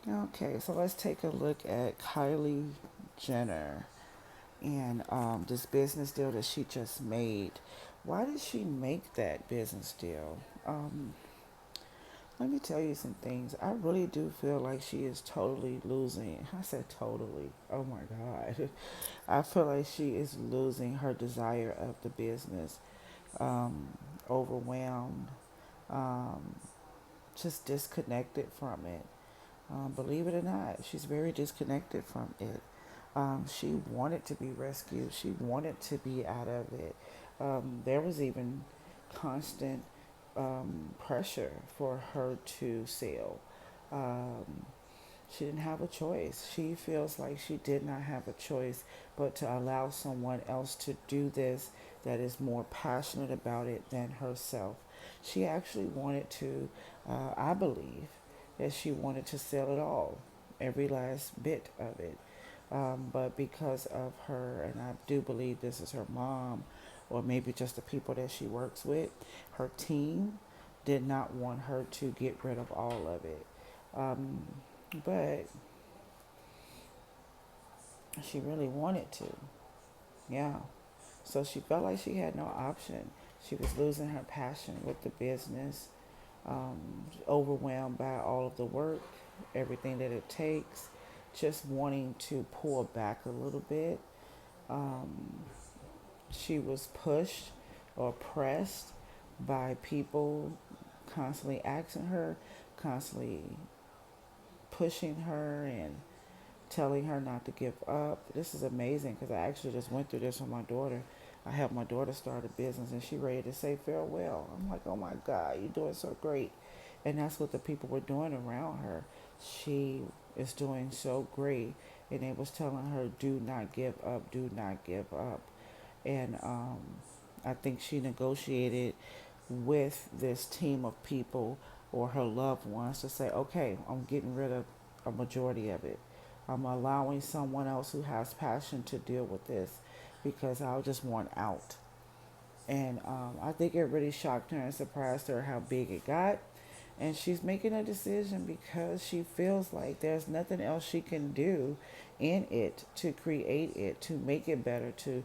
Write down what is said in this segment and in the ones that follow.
Okay, so let's take a look at Kylie Jenner and this business deal that she just made. Why did she make that business deal? Let me tell you some things. I really do feel like she is totally losing. I said totally. Oh my God. I feel like she is losing her desire of the business, um, overwhelmed, um, just disconnected from it. Believe it or not, she's very disconnected from it. She wanted to be rescued. She wanted to be out of it. There was even constant pressure for her to sell. Um, she didn't have a choice. She feels like she did not have a choice but to allow someone else to do this that is more passionate about it than herself. She actually wanted to, I believe, that she wanted to sell it all, every last bit of it. But because of her, and I do believe this is her mom, or maybe just the people that she works with, her team did not want her to get rid of all of it. Um, but she really wanted to. Yeah. So she felt like she had no option. She was losing her passion with the business, overwhelmed by all of the work, everything that it takes, just wanting to pull back a little bit. Um, she was pushed or pressed by people constantly asking her, constantly pushing her and telling her not to give up. This is amazing because I actually just went through this with my daughter. I helped my daughter start a business and she ready to say farewell. I'm like, oh my God, you're doing so great. And that's what the people were doing around her. She is doing so great. And they was telling her, do not give up, do not give up. And I think she negotiated with this team of people or her loved ones to say, okay, I'm getting rid of a majority of it. I'm allowing someone else who has passion to deal with this because I just want out. And I think it really shocked her and surprised her how big it got. And she's making a decision because she feels like there's nothing else she can do in it to create it, to make it better, to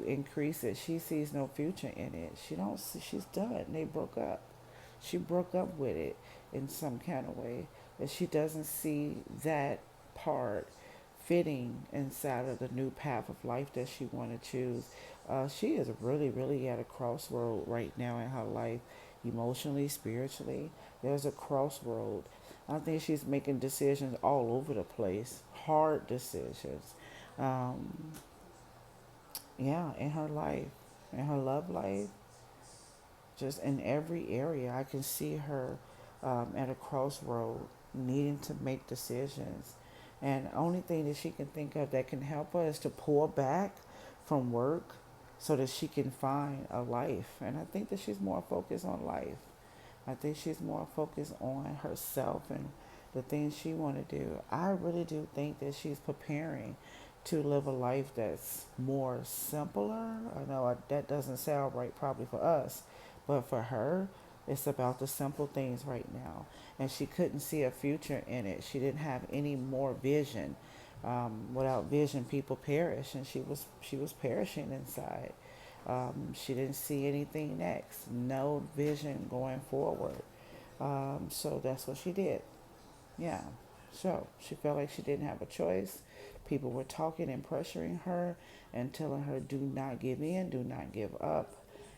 increase it. She sees no future in it. She don't. She's done. They broke up. She broke up with it in some kind of way. And she doesn't see that part fitting inside of the new path of life that she want to choose. She is really, really at a crossroad right now in her life, emotionally, spiritually. There's a crossroad. I think she's making decisions all over the place, hard decisions. Um, yeah, in her life, in her love life, just in every area, I can see her at a crossroad, needing to make decisions. And the only thing that she can think of that can help her is to pull back from work so that she can find a life. And I think that she's more focused on life. I think she's more focused on herself and the things she want to do. I really do think that she's preparing to live a life that's more simpler. I know that doesn't sound right probably for us, but for her, it's about the simple things right now. And she couldn't see a future in it. She didn't have any more vision. Without vision, people perish, and she was perishing inside. She didn't see anything next, no vision going forward. So that's what she did. Yeah. So she felt like she didn't have a choice. People were talking and pressuring her and telling her, do not give in, do not give up.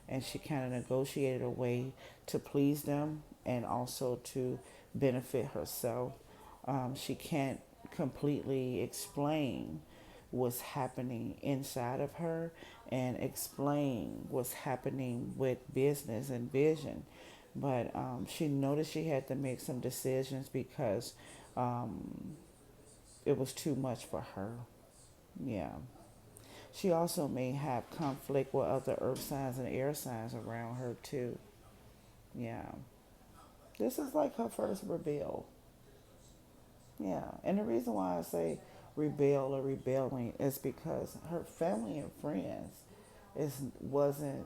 And she kind of negotiated a way to please them and also to benefit herself. She can't completely explain what's happening inside of her and explain what's happening with business and vision. But she noticed she had to make some decisions because um, it was too much for her. Yeah. She also may have conflict with other earth signs and air signs around her too. Yeah. This is like her first rebel. Yeah. And the reason why I say rebel or rebelling is because her family and friends wasn't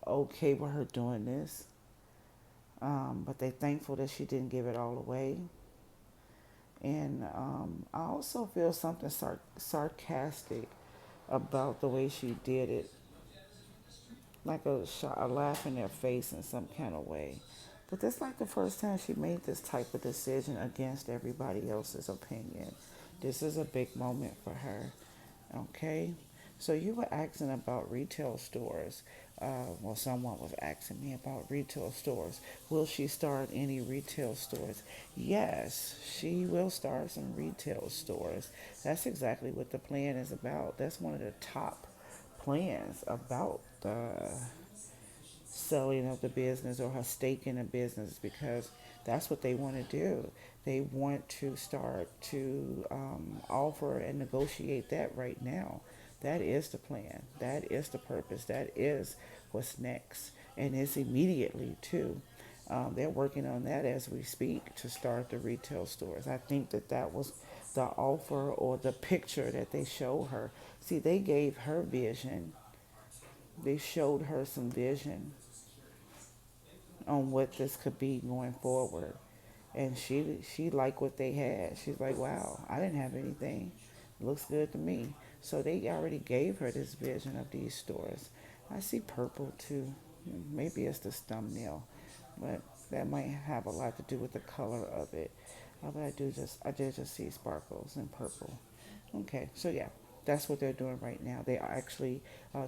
okay with her doing this. But they thankful that she didn't give it all away. And I also feel something sarcastic about the way she did it, like a laugh in their face in some kind of way. But that's like the first time she made this type of decision against everybody else's opinion. This is a big moment for her. Okay? So you were asking about retail stores. Well, someone was asking me about retail stores. Will she start any retail stores? Yes, she will start some retail stores. That's exactly what the plan is about. That's one of the top plans about the selling of the business or her stake in the business, because that's what they want to do. They want to start to offer and negotiate that right now. That is the plan. That is the purpose. That is what's next. And it's immediately, too. They're working on that as we speak to start the retail stores. I think that that was the offer or the picture that they showed her. See, they gave her vision, they showed her some vision on what this could be going forward. And she liked what they had. She's like, wow, I didn't have anything. Looks good to me. So they already gave her this vision of these stores. I see purple too. Maybe it's this thumbnail, but that might have a lot to do with the color of it. But I did just see sparkles and purple. Okay, so yeah, that's what they're doing right now. They are actually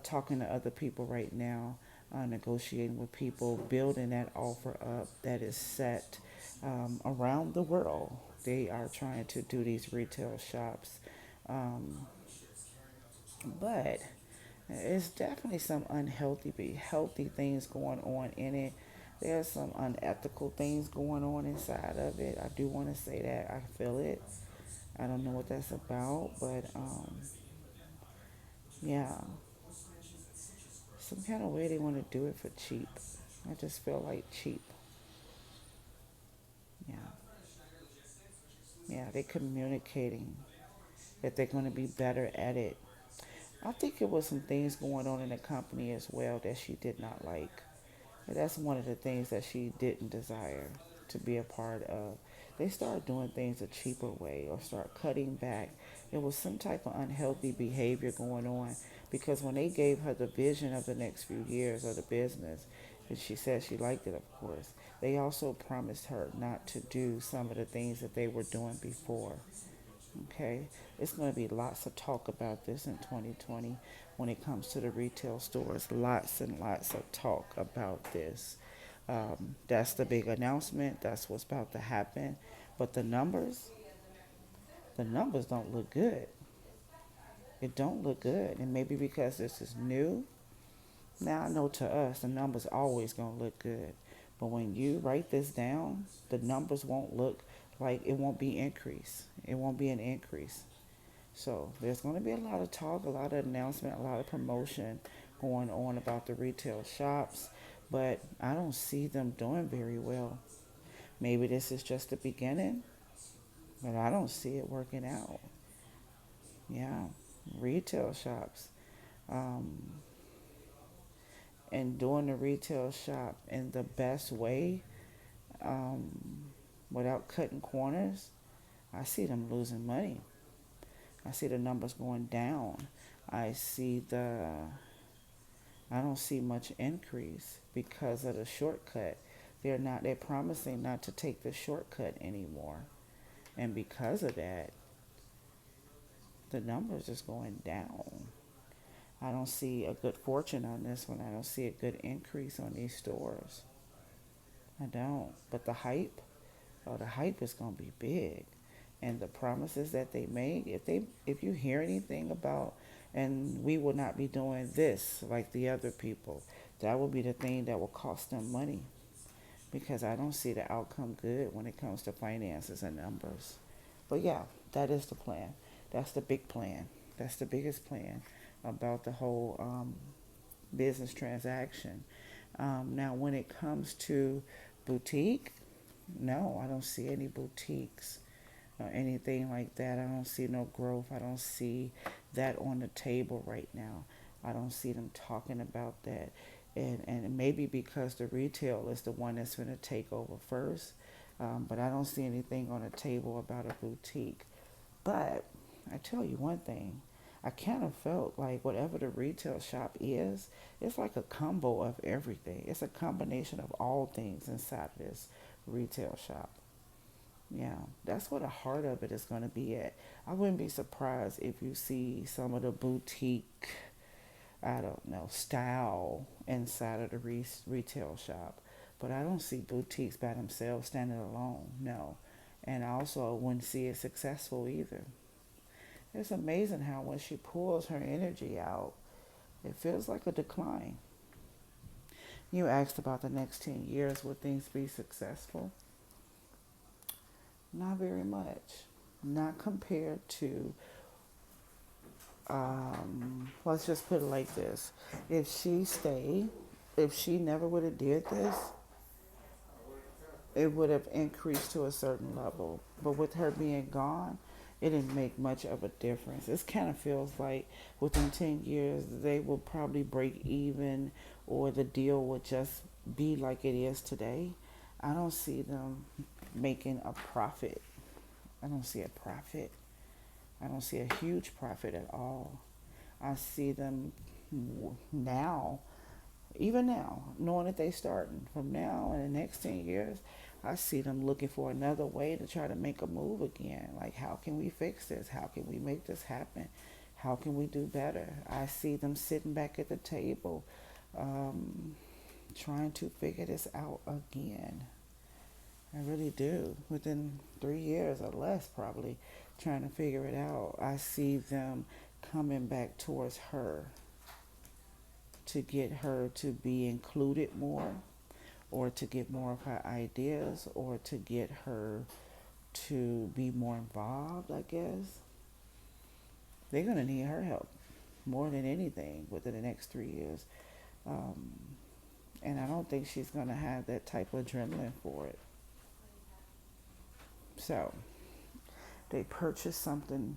talking to other people right now, negotiating with people, building that offer up that is set around the world. They are trying to do these retail shops, um, but it's definitely some healthy things going on in it. There's some unethical things going on inside of it. I do want to say that I feel it. I don't know what that's about, but yeah, some kind of way they want to do it for cheap. I just feel like cheap. Yeah, yeah, they're communicating that they're going to be better at it. I think it was some things going on in the company as well that she did not like. And that's one of the things that she didn't desire to be a part of. They start doing things a cheaper way or start cutting back. There was some type of unhealthy behavior going on, because when they gave her the vision of the next few years of the business, and she said she liked it, of course, they also promised her not to do some of the things that they were doing before. Okay, it's going to be lots of talk about this in 2020 when it comes to the retail stores. Lots and lots of talk about this. That's the big announcement. That's what's about to happen. But the numbers don't look good. It don't look good. And maybe because this is new. Now I know to us the numbers always gonna look good. But when you write this down, the numbers won't look like it won't be increase. It won't be an increase. So there's going to be a lot of talk, a lot of announcement, a lot of promotion going on about the retail shops, but I don't see them doing very well. Maybe this is just the beginning, but I don't see it working out. Yeah, retail shops, um, and doing the retail shop in the best way, um, without cutting corners. I see them losing money. I see the numbers going down. I see the I don't see much increase because of the shortcut. They're promising not to take the shortcut anymore. And because of that, the numbers is going down. I don't see a good fortune on this one. I don't see a good increase on these stores. I don't. But the hype is going to be big. And the promises that they make, if you hear anything about, and we will not be doing this like the other people, that will be the thing that will cost them money, because I don't see the outcome good when it comes to finances and numbers. But yeah, that is the plan. That's the big plan. That's the biggest plan about the whole business transaction. Now, when it comes to boutique, no, I don't see any boutiques or anything like that. I don't see no growth. I don't see that on the table right now. I don't see them talking about that. And maybe because the retail is the one that's going to take over first, But I don't see anything on the table about a boutique. But I tell you one thing, I kind of felt like whatever the retail shop is, it's like a combo of everything. It's a combination of all things inside of this retail shop. Yeah, that's where the heart of it is going to be at. I wouldn't be surprised if you see some of the boutique, I don't know, style inside of the retail shop. But I don't see boutiques by themselves standing alone, no. And I also wouldn't see it successful either. It's amazing how when she pulls her energy out, it feels like a decline. You asked about the next 10 years, will things be successful? Not very much. Not compared to, let's just put it like this. If she stayed, if she never would have did this, it would have increased to a certain level. But with her being gone, it didn't make much of a difference. It kind of feels like within 10 years, they will probably break even or the deal will just be like it is today. I don't see them making a profit. I don't see a profit. I don't see a huge profit at all. I see them now, even now, knowing that they starting from now in the next 10 years, I see them looking for another way to try to make a move again. Like, how can we fix this? How can we make this happen? How can we do better? I see them sitting back at the table, um, trying to figure this out again. I really do. Within 3 years or less, probably, trying to figure it out. I see them coming back towards her to get her to be included more, or to get more of her ideas, or to get her to be more involved, I guess. They're going to need her help more than anything within the next 3 years. Um, and I don't think she's going to have that type of adrenaline for it. So they purchased something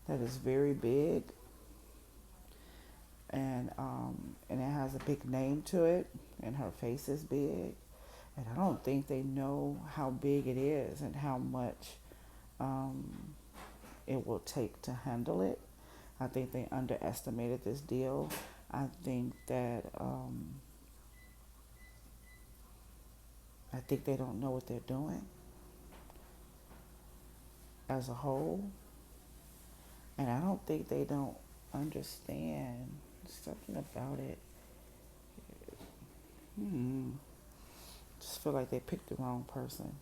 that is very big, and it has a big name to it, and her face is big, and I don't think they know how big it is and how much um, it will take to handle it. I think they underestimated this deal. I think they don't know what they're doing as a whole, and I don't think they don't understand something about it. Just feel like they picked the wrong person.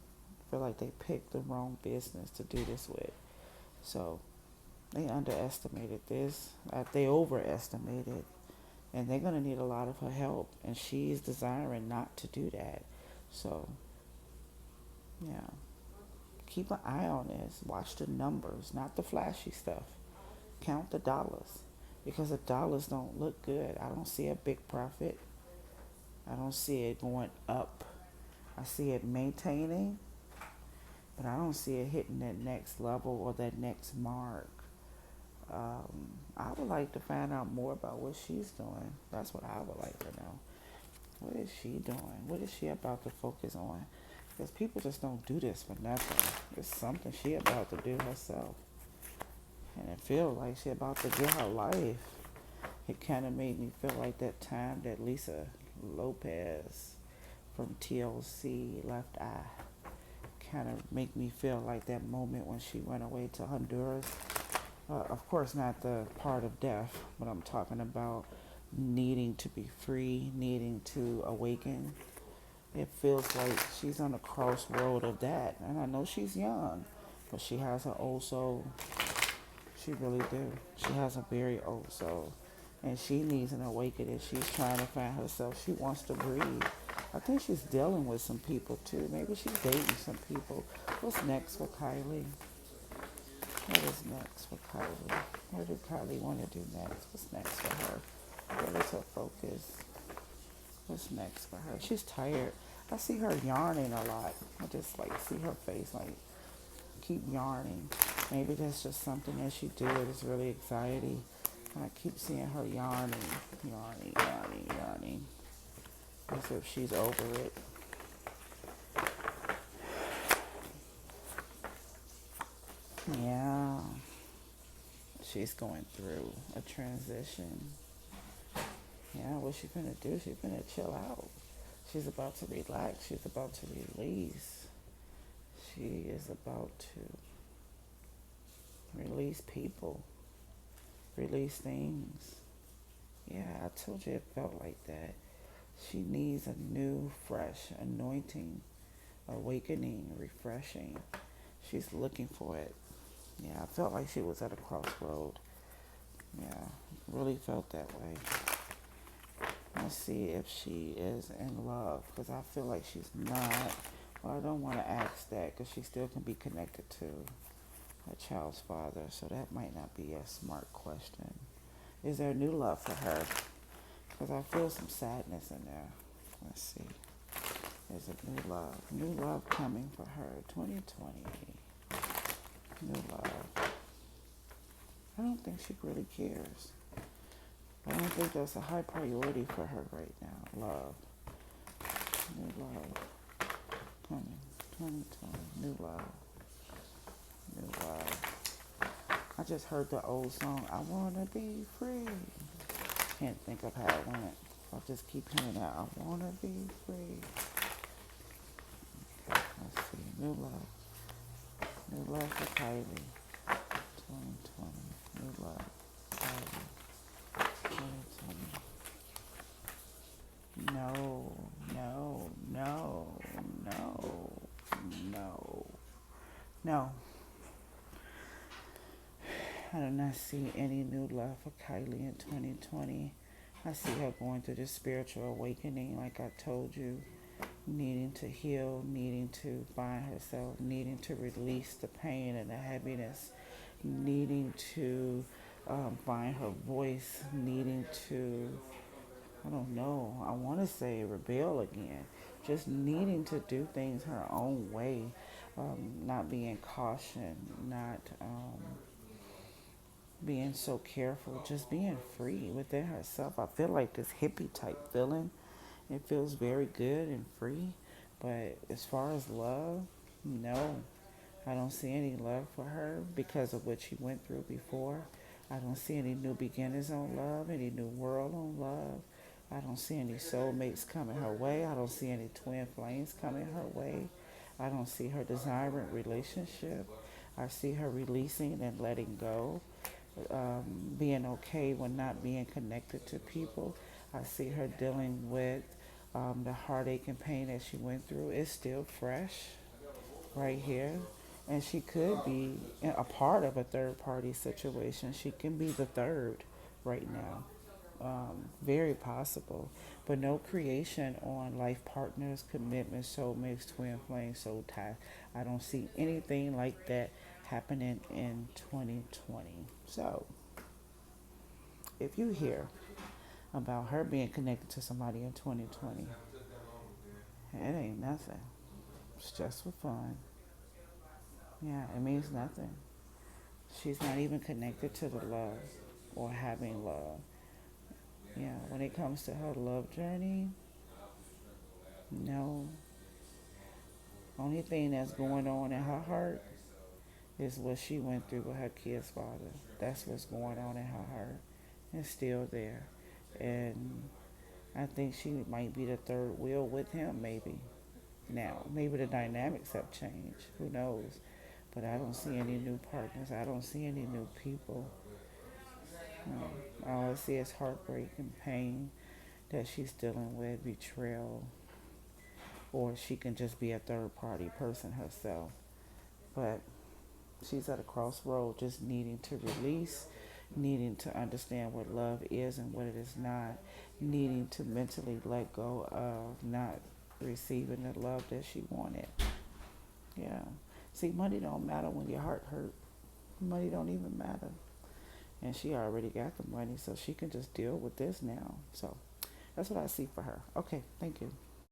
Feel like they picked the wrong business to do this with. So they underestimated this. They overestimated, and they're gonna need a lot of her help. And she's desiring not to do that. So yeah, keep an eye on this. Watch the numbers, not the flashy stuff. Count the dollars, because the dollars don't look good. I don't see a big profit. I don't see it going up. I see it maintaining, but I don't see it hitting that next level or that next mark. I would like to find out more about what she's doing. That's what I would like to know. What is she doing? What is she about to focus on? Because people just don't do this for nothing. It's something she about to do herself. And it feels like she about to get her life. It kind of made me feel like that time that Lisa Lopez from TLC Left Eye. Kind of make me feel like that moment when she went away to Honduras. Of course, not the part of death, but I'm talking about needing to be free, needing to awaken. It feels like she's on the crossroad of that. And I know she's young, but she has an old soul. She really do. She has a very old soul. And she needs an awakening. She's trying to find herself. She wants to breathe. I think she's dealing with some people too. Maybe she's dating some people. What's next for Kylie? What is next for Kylie? What did Kylie want to do next? What's next for her? What is her focus? What's next for her? She's tired. I see her yarning a lot. I just like see her face like keep yarning. Maybe that's just something that she do. It's really anxiety. And I keep seeing her yarning. As if she's over it. Yeah, she's going through a transition. Yeah, what she gonna do? She's gonna chill out. She's about to relax. She's about to release. She is about to release people, release things. Yeah, I told you it felt like that. She needs a new, fresh anointing, awakening, refreshing. She's looking for it. Yeah, I felt like she was at a crossroad. Yeah, really felt that way. Let's see if she is in love, because I feel like she's not. Well, I don't want to ask that because she still can be connected to her child's father, so that might not be a smart question. Is there new love for her? Because I feel some sadness in there. Let's see. There's a new love. New love coming for her. 2020. New love. I don't think she really cares. I don't think that's a high priority for her right now. Love. New love. Coming. 2020. New love. New love. I just heard the old song, I Wanna Be Free. Can't think of how it went. I'll just keep hearing that. I wanna be free. Okay, let's see. New love. New love for Kylie. 2020. New love. Kylie. 2020. No, no, no, no, no, no. I do not see any new love for Kylie in 2020. I see her going through this spiritual awakening, like I told you, needing to heal, needing to find herself, needing to release the pain and the heaviness, needing to find her voice, needing to, I don't know, I want to say rebel again, just needing to do things her own way, not being cautioned, not being so careful, just being free within herself. I feel like this hippie type feeling. It feels very good and free. But as far as love, no. I don't see any love for her because of what she went through before. I don't see any new beginnings on love, any new world on love. I don't see any soulmates coming her way. I don't see any twin flames coming her way. I don't see her desiring relationship. I see her releasing and letting go, being okay when not being connected to people. I see her dealing with the heartache and pain that she went through. It's still fresh right here. And she could be a part of a third party situation. She can be the third right now. Very possible. But no creation on life partners, commitments, soulmates, twin flames, soul ties. I don't see anything like that happening in 2020. So, if you hear about her being connected to somebody in 2020, it ain't nothing. It's just for fun. Yeah, it means nothing. She's not even connected to the love or having love. Yeah, when it comes to her love journey, no. Only thing that's going on in her heart is what she went through with her kid's father. That's what's going on in her heart. It's still there. And I think she might be the third wheel with him, maybe. Now, maybe the dynamics have changed. Who knows? But I don't see any new partners. I don't see any new people. All I see is heartbreak and pain that she's dealing with, betrayal, or she can just be a third party person herself. But she's at a crossroad, just needing to release, needing to understand what love is and what it is not, needing to mentally let go of not receiving the love that she wanted. Yeah. See, money don't matter when your heart hurt. Money don't even matter. And she already got the money, so she can just deal with this now. So that's what I see for her. Okay, thank you.